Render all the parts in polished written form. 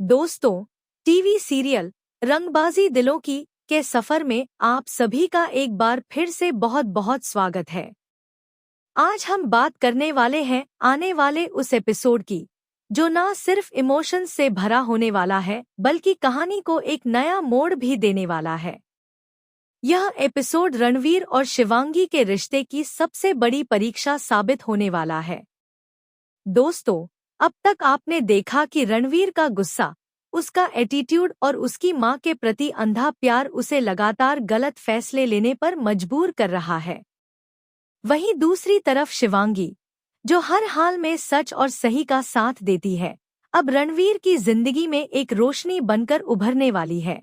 दोस्तों, TV serial रंगबाजी दिलों की के सफर में आप सभी का एक बार फिर से बहुत बहुत स्वागत है। आज हम बात करने वाले हैं आने वाले उस एपिसोड की जो ना सिर्फ इमोशंस से भरा होने वाला है बल्कि कहानी को एक नया मोड़ भी देने वाला है। यह एपिसोड रणवीर और शिवांगी के रिश्ते की सबसे बड़ी परीक्षा साबित होने वाला है। दोस्तों, अब तक आपने देखा कि रणवीर का गुस्सा, उसका एटीट्यूड और उसकी मां के प्रति अंधा प्यार उसे लगातार गलत फैसले लेने पर मजबूर कर रहा है। वहीं दूसरी तरफ शिवांगी, जो हर हाल में सच और सही का साथ देती है, अब रणवीर की जिंदगी में एक रोशनी बनकर उभरने वाली है।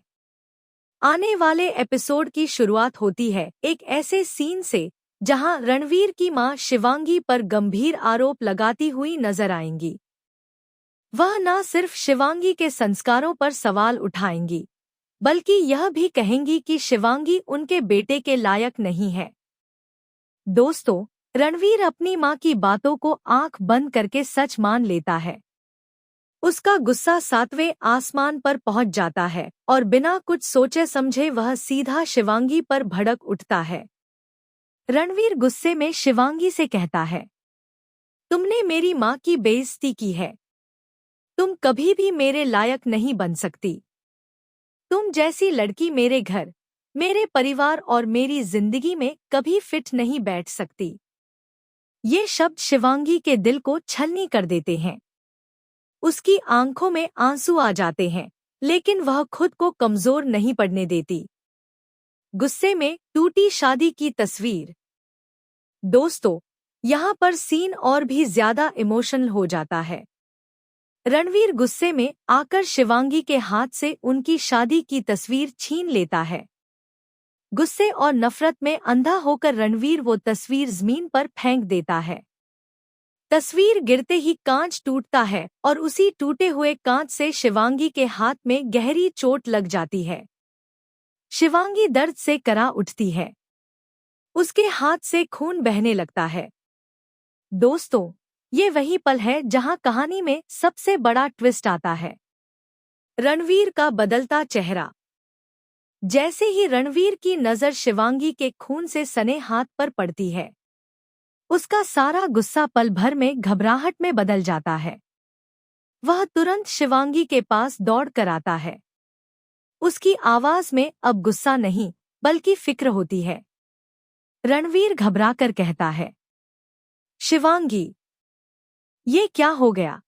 आने वाले एपिसोड की शुरुआत होती है एक ऐसे सीन से जहां रणवीर की मां शिवांगी पर गंभीर आरोप लगाती हुई नजर आएंगी। वह न सिर्फ शिवांगी के संस्कारों पर सवाल उठाएंगी, बल्कि यह भी कहेंगी कि शिवांगी उनके बेटे के लायक नहीं है। दोस्तों, रणवीर अपनी मां की बातों को आंख बंद करके सच मान लेता है। उसका गुस्सा 7वें आसमान पर पहुंच जाता है और बिना कुछ सोचे समझे वह सीधा शिवांगी पर भड़क उठता है। रणवीर गुस्से में शिवांगी से कहता है, तुमने मेरी मां की बेइज्जती की है। तुम कभी भी मेरे लायक नहीं बन सकती। तुम जैसी लड़की मेरे घर, मेरे परिवार और मेरी जिंदगी में कभी फिट नहीं बैठ सकती। ये शब्द शिवांगी के दिल को छलनी कर देते हैं। उसकी आंखों में आंसू आ जाते हैं, लेकिन वह खुद को कमजोर नहीं पड़ने देती। गुस्से में टूटी शादी की तस्वीर। दोस्तों, यहाँ पर सीन और भी ज्यादा इमोशनल हो जाता है। रणवीर गुस्से में आकर शिवांगी के हाथ से उनकी शादी की तस्वीर छीन लेता है। गुस्से और नफरत में अंधा होकर रणवीर वो तस्वीर जमीन पर फेंक देता है। तस्वीर गिरते ही कांच टूटता है और उसी टूटे हुए कांच से शिवांगी के हाथ में गहरी चोट लग जाती है। शिवांगी दर्द से करा उठती है। उसके हाथ से खून बहने लगता है। दोस्तों, ये वही पल है जहां कहानी में सबसे बड़ा ट्विस्ट आता है। रणवीर का बदलता चेहरा। जैसे ही रणवीर की नजर शिवांगी के खून से सने हाथ पर पड़ती है, उसका सारा गुस्सा पल भर में घबराहट में बदल जाता है। वह तुरंत शिवांगी के पास दौड़ कर आता है। उसकी आवाज में अब गुस्सा नहीं बल्कि फिक्र होती है। रणवीर घबराकर कहता है, शिवांगी, ये क्या हो गया?